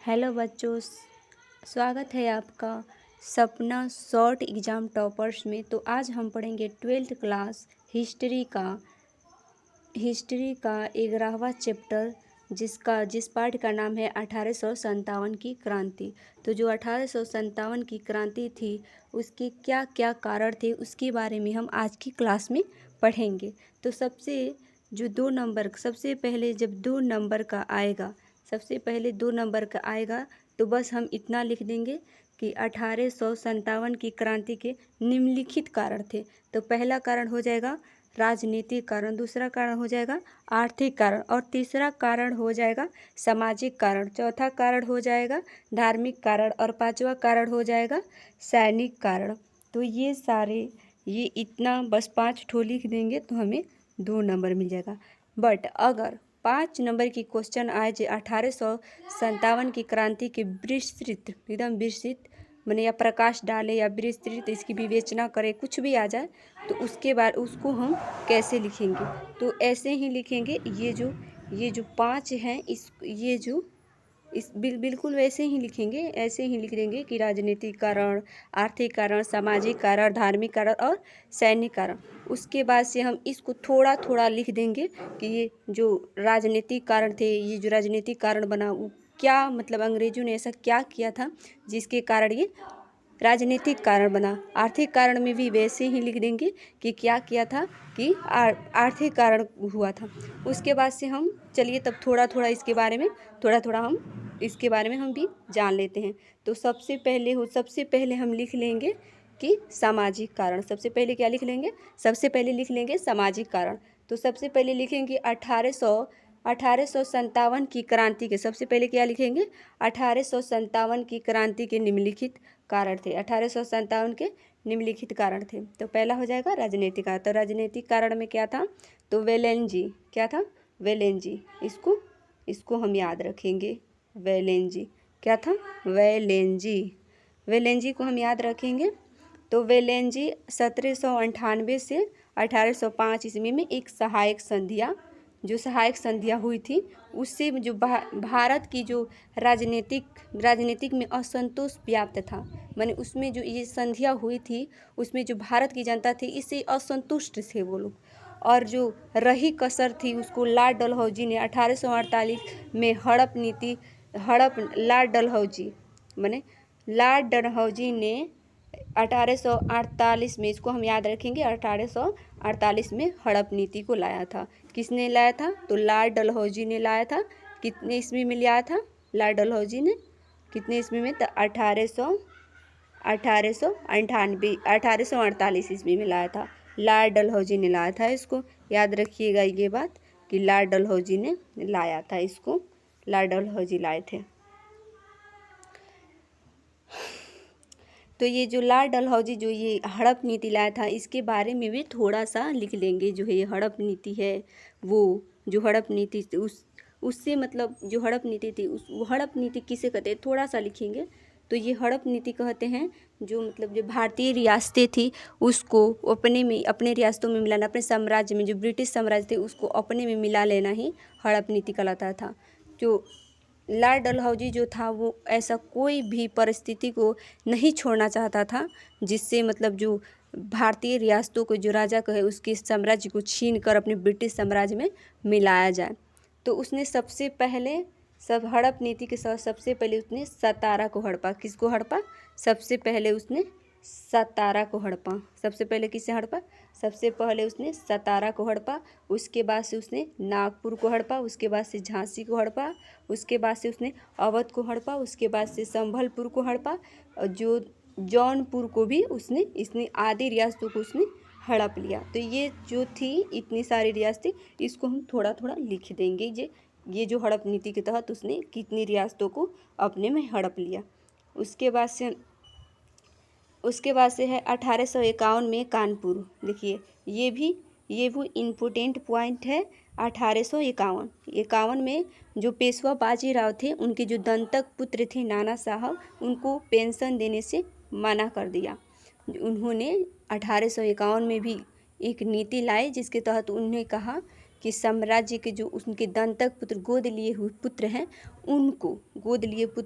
Hello बच्चों, स्वागत है आपका सपना शॉर्ट एग्ज़ाम टॉपर्स में। तो आज हम पढ़ेंगे 12th क्लास हिस्ट्री का 11वां चैप्टर, जिस पार्ट का नाम है 1857 की क्रांति। तो जो 1857 की क्रांति थी उसके क्या क्या कारण थे उसके बारे में हम आज की क्लास में पढ़ेंगे। तो सबसे पहले जब 2 नंबर का आएगा तो बस हम इतना लिख देंगे कि 1857 की क्रांति के निम्नलिखित कारण थे। तो पहला कारण हो जाएगा राजनीतिक कारण, दूसरा कारण हो जाएगा आर्थिक कारण और तीसरा कारण हो जाएगा सामाजिक कारण, चौथा कारण हो जाएगा धार्मिक कारण और पांचवा कारण हो जाएगा सैनिक कारण। तो ये इतना बस 5 ठो लिख देंगे तो हमें 2 नंबर मिल जाएगा। बट अगर 5 नंबर की क्वेश्चन आए जो 1857 की क्रांति के विस्तृत माने या प्रकाश डाले या विस्तृत इसकी विवेचना करे, कुछ भी आ जाए तो उसके बाद उसको हम कैसे लिखेंगे। तो ऐसे ही लिखेंगे, ये जो 5 हैं बिल्कुल वैसे ही लिखेंगे, ऐसे ही लिख देंगे कि राजनीतिक कारण, आर्थिक कारण, सामाजिक कारण, धार्मिक कारण और सैनिक कारण। उसके बाद से हम इसको थोड़ा थोड़ा लिख देंगे कि ये जो राजनीतिक कारण थे, ये जो राजनीतिक कारण बना वो क्या मतलब अंग्रेजों ने ऐसा क्या किया था जिसके कारण ये राजनीतिक कारण बना। आर्थिक कारण में भी वैसे ही लिख देंगे कि क्या किया था कि आर्थिक कारण हुआ था। उसके बाद से हम चलिए तब थोड़ा थोड़ा इसके बारे में हम भी जान लेते हैं। तो सबसे पहले हम लिख लेंगे कि सामाजिक कारण। सबसे पहले क्या लिख लेंगे? सबसे पहले लिख लेंगे सामाजिक कारण। तो सबसे पहले लिखेंगे 1857 की क्रांति के, सबसे पहले क्या लिखेंगे? 1857 की क्रांति के निम्नलिखित कारण थे। 1857 के निम्नलिखित कारण थे। तो पहला हो जाएगा राजनीतिक कारण। तो राजनीतिक कारण में क्या था? तो वेलेंजी, क्या था? वेलेंजी। इसको हम याद रखेंगे। वेलेंजी क्या था? वेलेंजी को हम याद रखेंगे। तो वेलेंजी 1798 से 1805 ईस्वी में एक सहायक संधिया हुई थी। उससे जो भारत की जो राजनीतिक में असंतोष व्याप्त था, माने उसमें जो ये संधिया हुई थी उसमें जो भारत की जनता थी इससे असंतुष्ट थे वो लोग। और जो रही कसर थी उसको लॉर्ड डलहौजी ने 1848 में लॉर्ड डलहौजी ने 1848 में, इसको हम याद रखेंगे, 1848 में हड़प नीति को लाया था। किसने लाया था? तो लॉर्ड डलहौजी ने लाया था। कितने ईस्वी में लाया था लॉर्ड डलहौजी ने? कितने ईस्वी में? तो 1848 ईस्वी में लाया था। लॉर्ड डलहौजी ने लाया था। इसको याद रखिएगा ये बात कि लॉर्ड डलहौजी ने लाया था, इसको लॉर्ड डलहौजी लाए थे। तो ये जो लॉर्ड डलहौजी जो ये हड़प नीति लाया था इसके बारे में भी थोड़ा सा लिख लेंगे। जो है ये हड़प नीति है, वो जो हड़प नीति उससे मतलब जो हड़प नीति थी वो हड़प नीति किसे कहते हैं थोड़ा सा लिखेंगे। तो ये हड़प नीति कहते हैं जो मतलब जो भारतीय रियासतें थी उसको अपने रियासतों में मिलाना, अपने साम्राज्य में जो ब्रिटिश साम्राज्य थे उसको अपने में मिला लेना ही हड़प नीति कहलाता था। जो लॉर्ड डलहौजी जो था वो ऐसा कोई भी परिस्थिति को नहीं छोड़ना चाहता था जिससे मतलब जो भारतीय रियासतों को जो राजा कहे उसके साम्राज्य को छीन कर अपने ब्रिटिश साम्राज्य में मिलाया जाए। तो उसने हड़प नीति के साथ सबसे पहले उसने सतारा को हड़पा। किसको हड़पा? सबसे पहले उसने सतारा को हड़पा। सबसे पहले किसे हड़पा? सबसे पहले उसने सतारा को हड़पा। उसके बाद से उसने नागपुर को हड़पा। उसके बाद से झांसी को हड़पा। उसके बाद से उसने अवध को हड़पा। उसके बाद से संभलपुर को हड़पा और जो जौनपुर को भी इसने आधी रियासतों को उसने हड़प लिया। तो ये जो थी इतनी सारी रियासतें, इसको हम थोड़ा थोड़ा लिख देंगे। ये जो हड़प नीति के तहत उसने कितनी रियासतों को अपने में हड़प लिया। उसके बाद से है 1851 में कानपुर। देखिए ये भी इम्पोर्टेंट पॉइंट है। 1851 में जो पेशवा बाजीराव थे उनके जो दंतक पुत्र थे नाना साहब, उनको पेंशन देने से मना कर दिया। उन्होंने 1851 में भी एक नीति लाई जिसके तहत उन्होंने कहा कि साम्राज्य के जो उनके दंतक पुत्र गोद लिए हुए पुत्र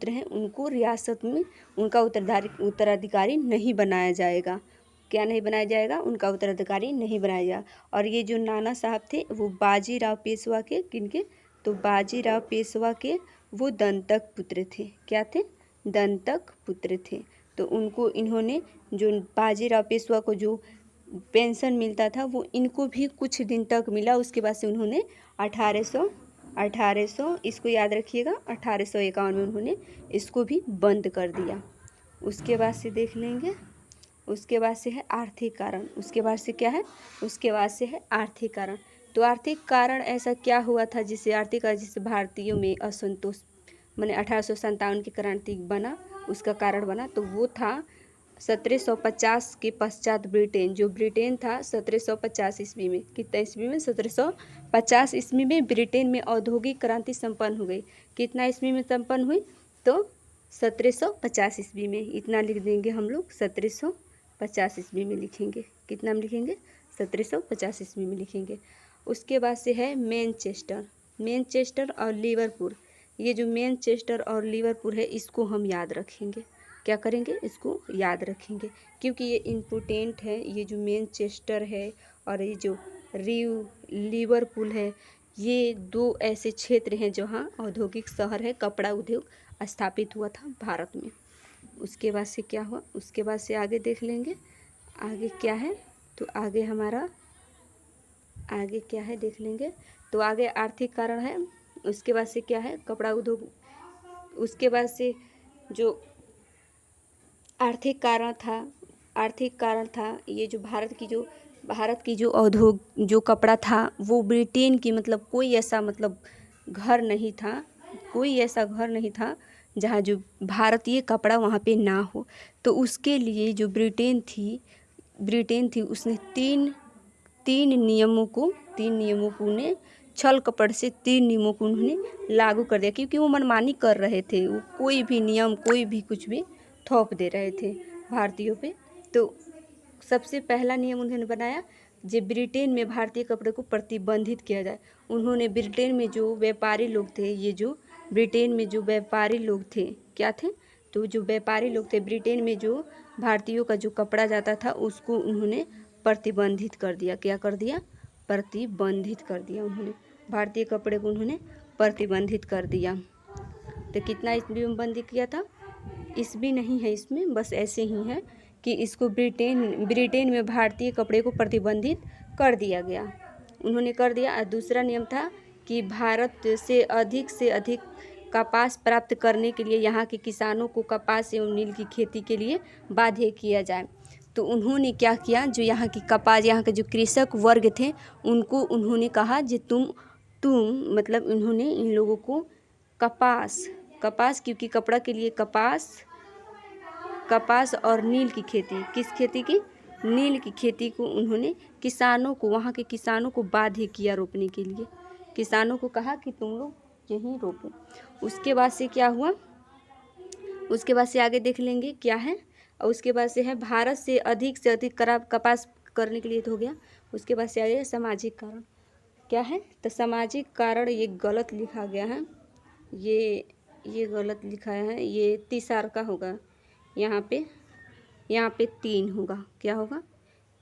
हैं उनको रियासत में उनका उत्तराधिकारी नहीं बनाया जाएगा। क्या नहीं बनाया जाएगा? उनका उत्तराधिकारी नहीं बनाया जाएगा। और ये जो नाना साहब थे वो बाजीराव पेशवा के किनके? तो बाजीराव पेशवा के वो दंतक पुत्र थे। क्या थे? दंतक पुत्र थे। तो उनको इन्होंने जो बाजीराव पेशवा को जो पेंशन मिलता था वो इनको भी कुछ दिन तक मिला। उसके बाद से उन्होंने 1800 इसको याद रखिएगा 1851 में उन्होंने इसको भी बंद कर दिया। उसके बाद से देख लेंगे, उसके बाद से है आर्थिक कारण। उसके बाद से क्या है? उसके बाद से है आर्थिक कारण। तो आर्थिक कारण ऐसा क्या हुआ था जिससे भारतीयों में असंतोष माने 1857 की क्रांति बना, उसका कारण बना। तो वो था 1750 के पश्चात ब्रिटेन था 1750 ईस्वी में। कितना ईस्वी में? 1750 ईस्वी में ब्रिटेन में औद्योगिक क्रांति संपन्न हो गई। कितना ईस्वी में संपन्न हुई? तो 1750 ईस्वी में। इतना लिख देंगे हम लोग, 1750 ईस्वी में लिखेंगे। कितना में लिखेंगे? 1750 ईस्वी में लिखेंगे। उसके बाद से है मैनचेस्टर और लिवरपूल। ये जो मैनचेस्टर और लिवरपूल है इसको हम याद रखेंगे। क्या करेंगे? इसको याद रखेंगे क्योंकि ये इम्पोर्टेंट है। ये जो मैनचेस्टर है और ये जो लिवरपूल है, ये दो ऐसे क्षेत्र हैं जहाँ औद्योगिक शहर है, कपड़ा उद्योग स्थापित हुआ था भारत में। उसके बाद से क्या हुआ? उसके बाद से आगे देख लेंगे आगे क्या है। तो आगे हमारा आगे क्या है देख लेंगे। तो आगे आर्थिक कारण है। उसके बाद से क्या है? कपड़ा उद्योग। उसके बाद से जो आर्थिक कारण था ये जो भारत की जो औद्योग जो कपड़ा था वो ब्रिटेन की मतलब कोई ऐसा घर नहीं था जहाँ जो भारतीय कपड़ा वहाँ पे ना हो। तो उसके लिए जो ब्रिटेन थी उसने तीन नियमों को उन्हें छल कपट से 3 नियमों को उन्होंने लागू कर दिया क्योंकि वो मनमानी कर रहे थे। वो कोई भी नियम कोई भी कुछ भी थोप दे रहे थे भारतीयों पे। तो सबसे पहला नियम उन्होंने बनाया जो ब्रिटेन में भारतीय कपड़े को प्रतिबंधित किया जाए। उन्होंने ब्रिटेन में जो व्यापारी लोग थे क्या थे? तो जो व्यापारी लोग थे ब्रिटेन में जो भारतीयों का जो कपड़ा जाता था उसको उन्होंने प्रतिबंधित कर दिया। क्या कर दिया? प्रतिबंधित कर दिया। उन्होंने भारतीय कपड़े को उन्होंने प्रतिबंधित कर दिया। तो कितना ईस्वी में बंदी किया था? ईस्वी नहीं है इसमें, बस ऐसे ही है कि इसको ब्रिटेन में भारतीय कपड़े को प्रतिबंधित कर दिया गया। उन्होंने कर दिया। और दूसरा नियम था कि भारत से अधिक कपास प्राप्त करने के लिए यहाँ के किसानों को कपास एवं नील की खेती के लिए बाध्य किया जाए। तो उन्होंने क्या किया? जो यहाँ के जो कृषक वर्ग थे उनको उन्होंने कहा कि तुम उन्होंने इन लोगों को कपास क्योंकि कपड़ा के लिए कपास और नील की खेती, किस खेती की? नील की खेती को उन्होंने वहाँ के किसानों को बाध्य किया रोपने के लिए। किसानों को कहा कि तुम लोग यहीं रोपो। उसके बाद से क्या हुआ? उसके बाद से आगे देख लेंगे क्या है। और उसके बाद से है भारत से अधिक कपास करने के लिए तो हो गया। उसके बाद से आगे सामाजिक कारण क्या है? तो सामाजिक कारण ये गलत लिखा गया है, ये गलत लिखा है। ये 30 का होगा। यहाँ पे 3 होगा। क्या होगा?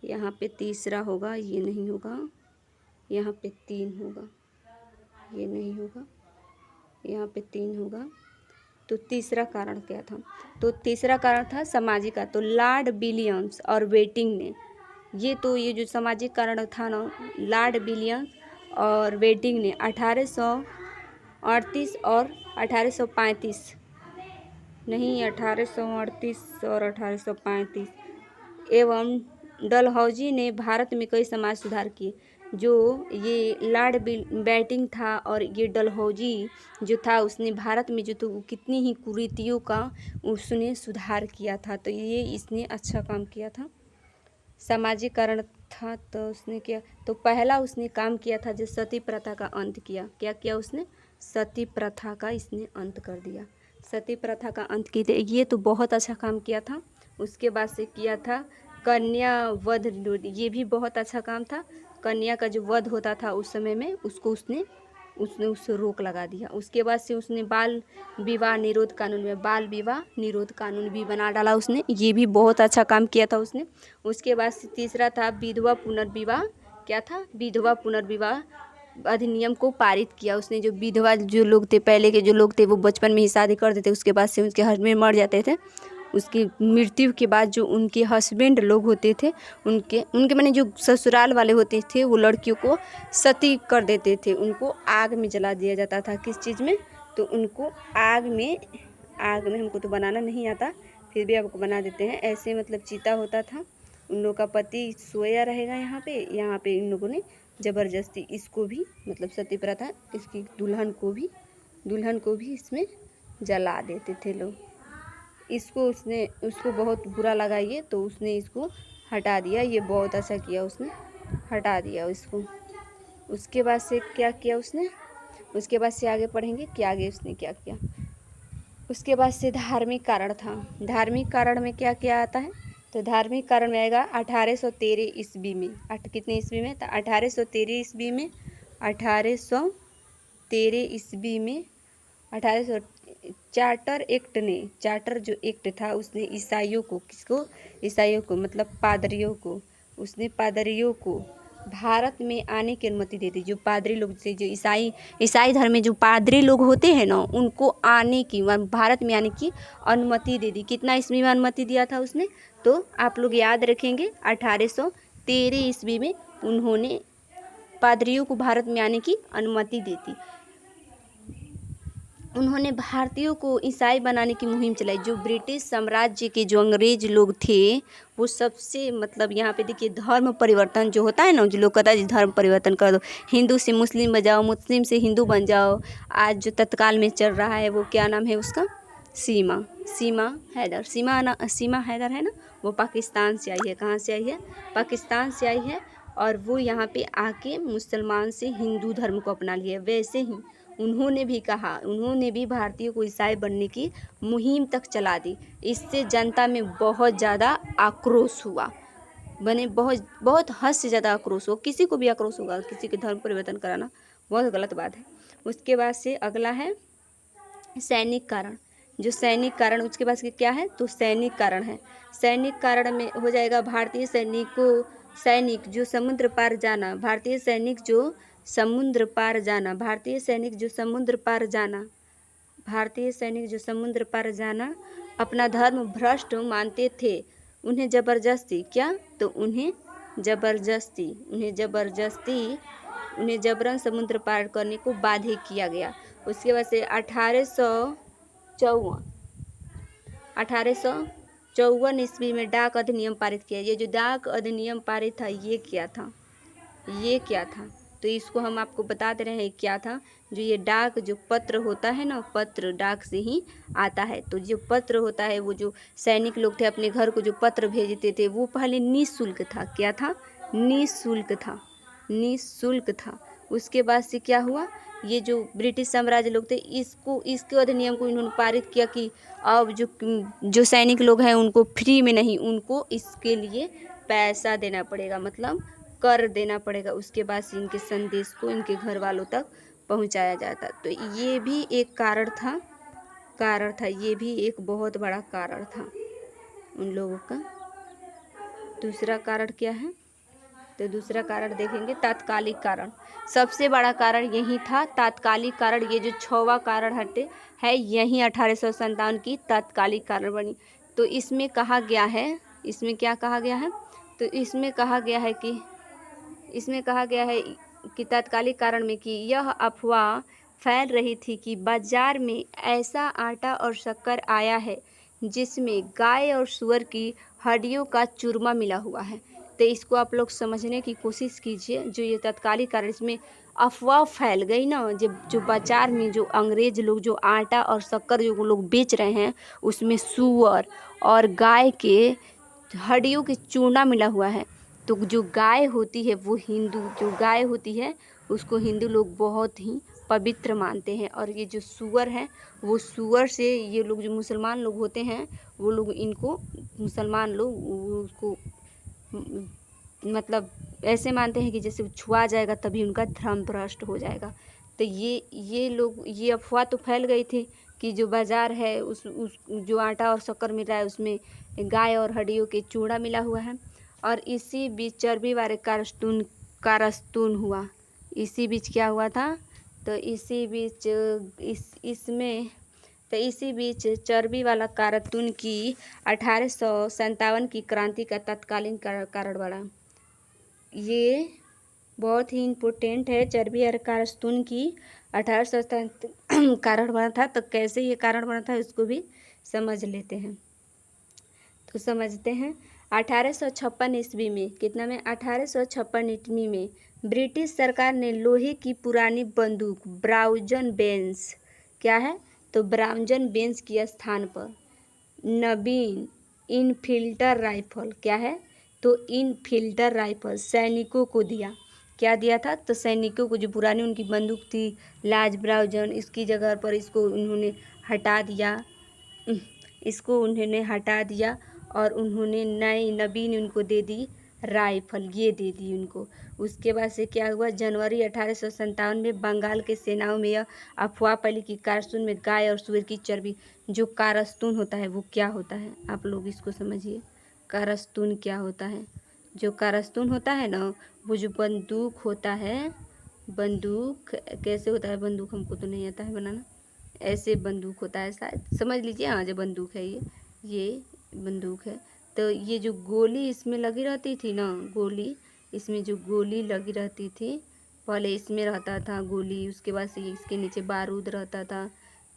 यहाँ पे तीसरा होगा, ये नहीं होगा। यहाँ पे 3 होगा, ये नहीं होगा। यहाँ पे 3 होगा। तो तीसरा कारण क्या था? तो तीसरा कारण था सामाजिक का। तो लॉर्ड विलियम्स और वेटिंग ने ये जो सामाजिक कारण था ना, लॉर्ड विलियम्स और वेटिंग ने 1838 और 1835 नहीं 1838 और 1835 एवं डलहौजी ने भारत में कई समाज सुधार किए। जो ये लॉर्ड बैटिंग था और ये डलहौजी जो था उसने भारत में जो तो कितनी ही कुरीतियों का उसने सुधार किया था। तो ये इसने अच्छा काम किया था। सामाजिक कारण था तो उसने क्या? तो पहला उसने काम किया था जो सती प्रथा का अंत किया। क्या किया उसने? सती प्रथा का इसने अंत कर दिया। सती प्रथा का अंत की थी, ये तो बहुत अच्छा काम किया था। उसके बाद से किया था कन्या वध, ये भी बहुत अच्छा काम था। कन्या का जो वध होता था उस समय में उसको उसने उससे रोक लगा दिया। उसके बाद से उसने बाल विवाह निरोध कानून में बाल विवाह निरोध कानून भी बना डाला उसने, ये भी बहुत अच्छा काम किया था उसने। उसके बाद से तीसरा था विधवा पुनर्विवाह, क्या था, विधवा पुनर्विवाह अधिनियम को पारित किया उसने। जो विधवा जो लोग थे, पहले के जो लोग थे, वो बचपन में ही शादी कर देते, उसके बाद से उनके हस्बैंड मर जाते थे, उसकी मृत्यु के बाद जो उनके हस्बैंड लोग होते थे उनके उनके माने जो ससुराल वाले होते थे वो लड़कियों को सती कर देते थे, उनको आग में जला दिया जाता था। किस चीज़ में, तो उनको आग में हमको तो बनाना नहीं आता, फिर भी आपको बना देते हैं ऐसे, मतलब चीता होता था, उन लोगों का पति सोया रहेगा यहाँ पे इन लोगों ने ज़बरदस्ती इसको भी, मतलब सती प्रथा, इसकी दुल्हन को भी इसमें जला देते थे लोग। उसको बहुत बुरा लगा ये, तो उसने इसको हटा दिया, ये बहुत अच्छा किया उसने, हटा दिया इसको। उसके बाद से क्या किया उसने, उसके बाद से आगे पढ़ेंगे कि आगे उसने क्या किया। उसके बाद से धार्मिक कारण था। धार्मिक कारण में क्या क्या आता है, तो धार्मिक कारण में आएगा 1813 ईस्वी में, कितने ईस्वी में, तो 1813 ईस्वी में, 1813 ईस्वी में 1800 चार्टर एक्ट ने, चार्टर जो एक्ट था उसने ईसाइयों को, किसको, ईसाइयों को, मतलब पादरियों को, उसने पादरियों को भारत में आने की अनुमति दे दी। जो पादरी लोग थे, जो ईसाई धर्म में जो पादरी लोग होते हैं ना, उनको आने की, भारत में आने की अनुमति दे दी। कितना ईस्वी में अनुमति दिया था उसने, तो आप लोग याद रखेंगे 1813 ईस्वी में उन्होंने पादरियों को भारत में आने की अनुमति दी थी। उन्होंने भारतीयों को ईसाई बनाने की मुहिम चलाई। जो ब्रिटिश साम्राज्य के जो अंग्रेज लोग थे वो सबसे, मतलब यहाँ पे देखिए धर्म परिवर्तन जो होता है ना, जो लोग कहता है धर्म परिवर्तन कर दो, हिंदू से मुस्लिम बन जाओ, मुस्लिम से हिंदू बन जाओ। आज जो तत्काल में चल रहा है वो क्या नाम है उसका, सीमा हैदर है ना, वो पाकिस्तान से आई है। कहाँ से आई है, पाकिस्तान से आई है, और वो यहाँ पे आके मुसलमान से हिंदू धर्म को अपना लिया। वैसे ही उन्होंने भी भारतीयों को ईसाई बनने की मुहिम तक चला दी। इससे जनता में बहुत ज़्यादा आक्रोश हुआ, बहुत हद से ज़्यादा आक्रोश हो। किसी को भी आक्रोश होगा, किसी के धर्म परिवर्तन कराना बहुत गलत बात है। उसके बाद से अगला है सैनिक कारण। जो सैनिक कारण, उसके पास क्या है, तो सैनिक कारण है। सैनिक कारण में हो जाएगा भारतीय सैनिक जो समुद्र पार जाना, भारतीय सैनिक जो समुद्र पार जाना अपना धर्म भ्रष्ट मानते थे। उन्हें जबरन समुद्र पार करने को बाध्य किया गया। उसके बाद से 1854 ईस्वी में डाक अधिनियम पारित किया। ये जो डाक अधिनियम पारित था ये क्या था, तो इसको हम आपको बता दे रहे हैं क्या था। जो ये डाक जो पत्र होता है ना, पत्र डाक से ही आता है। तो जो पत्र होता है, वो जो सैनिक लोग थे अपने घर को जो पत्र भेजते थे वो पहले निःशुल्क था। क्या था, निःशुल्क था। उसके बाद से क्या हुआ, ये जो ब्रिटिश साम्राज्य लोग थे इसके अधिनियम को इन्होंने पारित किया कि अब जो सैनिक लोग हैं उनको फ्री में नहीं, उनको इसके लिए पैसा देना पड़ेगा, मतलब कर देना पड़ेगा। उसके बाद से इनके संदेश को इनके घर वालों तक पहुंचाया जाता। तो ये भी एक कारण था, ये भी एक बहुत बड़ा कारण था उन लोगों का। दूसरा कारण क्या है, तो दूसरा कारण देखेंगे तात्कालिक कारण। सबसे बड़ा कारण यही था, तात्कालिक कारण। ये जो 6वां कारण है यही 1857 की तात्कालिक कारण बनी। तो इसमें कहा गया है, इसमें क्या कहा गया है, तो इसमें कहा गया है कि तात्कालिक कारण में कि यह अफवाह फैल रही थी कि बाजार में ऐसा आटा और शक्कर आया है जिसमें गाय और सुअर की हड्डियों का चूरमा मिला हुआ है। तो इसको आप लोग समझने की कोशिश कीजिए। जो ये तात्कालिक कारण, इसमें अफवाह फैल गई ना, जो बाजार में जो अंग्रेज लोग जो आटा और शक्कर जो लोग बेच रहे हैं उसमें सुअर और गाय के हड्डियों की चूर्णा मिला हुआ है। तो जो गाय होती है वो जो गाय होती है उसको हिंदू लोग बहुत ही पवित्र मानते हैं। और ये जो सुअर है वो सुअर से ये लोग जो मुसलमान लोग होते हैं वो लोग इनको मुसलमान लोग उसको मतलब ऐसे मानते हैं कि जैसे छुआ जाएगा तभी उनका धर्म भ्रष्ट हो जाएगा। तो ये लोग, ये अफवाह तो फैल गई थी कि जो बाज़ार है उस जो आटा और शक्कर मिल रहा है उसमें गाय और हड्डियों के चूड़ा मिला हुआ है। और इसी बीच चर्बी वाले कारस्तून हुआ। इसी बीच क्या हुआ था? तो इसी बीच इसी बीच चर्बी वाला कारतून की 1857 की क्रांति का तत्कालीन कारण बना। ये बहुत ही इम्पोर्टेंट है। चर्बी और कारस्तून की 1857 कारण बना था। तो कैसे ये कारण बना था उसको भी समझ लेते हैं। तो समझते हैं 1856 ईस्वी में, कितना में? 1856 ईस्वी में ब्रिटिश सरकार ने लोहे की पुरानी बंदूक ब्राउजन बेंस, क्या है? तो ब्राउजन बेंस के स्थान पर नवीन इनफिल्टर राइफल, क्या है? तो इनफिल्टर राइफल सैनिकों को दिया। क्या दिया था? तो सैनिकों को जो पुरानी उनकी बंदूक थी लाज ब्राउजन, इसकी जगह पर इसको उन्होंने हटा दिया और उन्होंने नई नवीन उनको दे दी राइफल, ये दे दी उनको। उसके बाद से क्या हुआ? जनवरी 1857 में बंगाल के सेनाओं में यह अफवाह फैली कि कारस्तून में गाय और सूअर की चर्बी, जो कारस्तून होता है वो क्या होता है? आप लोग इसको समझिए, कारस्तून क्या होता है? जो कारस्तून होता है ना, वो जो बंदूक होता है, बंदूक कैसे होता है? बंदूक हमको तो नहीं आता है बनाना। ऐसे बंदूक होता है शायद, समझ लीजिए। हाँ, जो बंदूक है ये बंदूक है। तो ये जो गोली इसमें लगी रहती थी ना, गोली, इसमें जो गोली लगी रहती थी, पहले इसमें रहता था गोली, उसके बाद से इसके नीचे बारूद रहता था।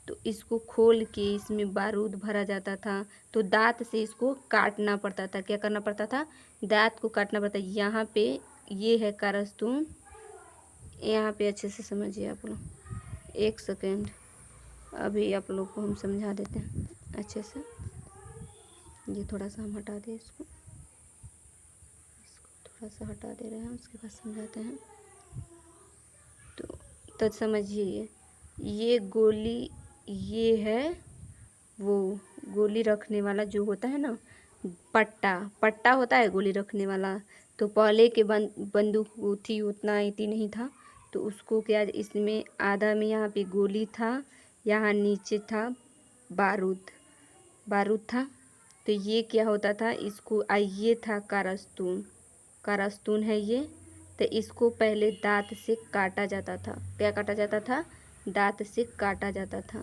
तो इसको खोल के इसमें बारूद भरा जाता था। तो दांत से इसको काटना पड़ता था। क्या करना पड़ता था? दांत को काटना पड़ता। यहाँ पे ये है कारस्तून, यहाँ पे अच्छे से समझिए आप लोग। एक सेकेंड, अभी आप लोग को हम समझा देते हैं अच्छे से। ये थोड़ा सा हम हटा दें, इसको थोड़ा सा हटा दे रहे हैं, उसके बाद समझाते हैं। तो समझिए, ये गोली, ये है वो गोली रखने वाला जो होता है ना, पट्टा होता है गोली रखने वाला। तो पहले के बंदूक थी उतना इतनी नहीं था। तो उसको क्या, इसमें आधा में यहाँ पे गोली था, यहाँ नीचे था बारूद था। तो ये क्या होता था? इसको ये था कारस्तून है ये। तो इसको पहले दांत से काटा जाता था। क्या काटा जाता था? दांत से काटा जाता था।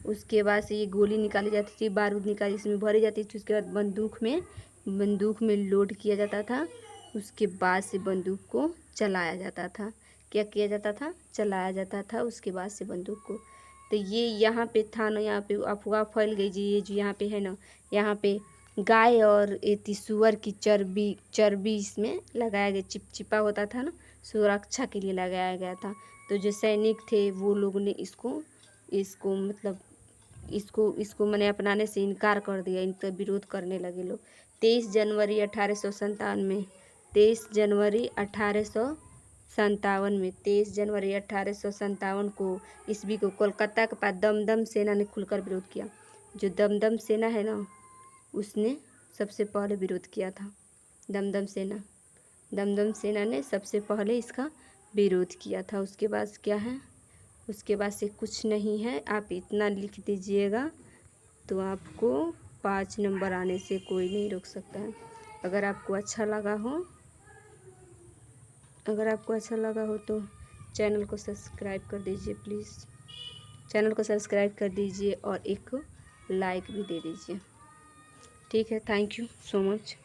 उसके बाद से ये गोली निकाली जाती थी, बारूद निकाली इसमें भरी जाती थी। उसके बाद बंदूक में लोड किया जाता था। उसके बाद से बंदूक को चलाया जाता था। क्या किया जाता था? चलाया जाता था उसके बाद से बंदूक को। तो ये यहाँ पे था ना, यहाँ पे अफवाह फैल गई जी, ये जो यहाँ पे है ना, यहाँ पे गाय और सूअर की चर्बी इसमें लगाया गया, चिपचिपा होता था ना, सुरक्षा के लिए लगाया गया था। तो जो सैनिक थे वो लोगों ने इसको मतलब इसको मैंने अपनाने से इनकार कर दिया। इनका विरोध करने लगे लोग। 23 जनवरी 1857 में 23 जनवरी 1857 को ईस्वी को कोलकाता के पास दमदम सेना ने खुलकर विरोध किया। जो दमदम सेना है ना, उसने सबसे पहले विरोध किया था। दमदम सेना ने सबसे पहले इसका विरोध किया था। उसके बाद क्या है? उसके बाद से कुछ नहीं है। आप इतना लिख दीजिएगा तो आपको 5 नंबर आने से कोई नहीं रोक सकता है। अगर आपको अच्छा लगा हो तो चैनल को सब्सक्राइब कर दीजिए प्लीज़। चैनल को सब्सक्राइब कर दीजिए और एक लाइक भी दे दीजिए। ठीक है, थैंक यू सो मच।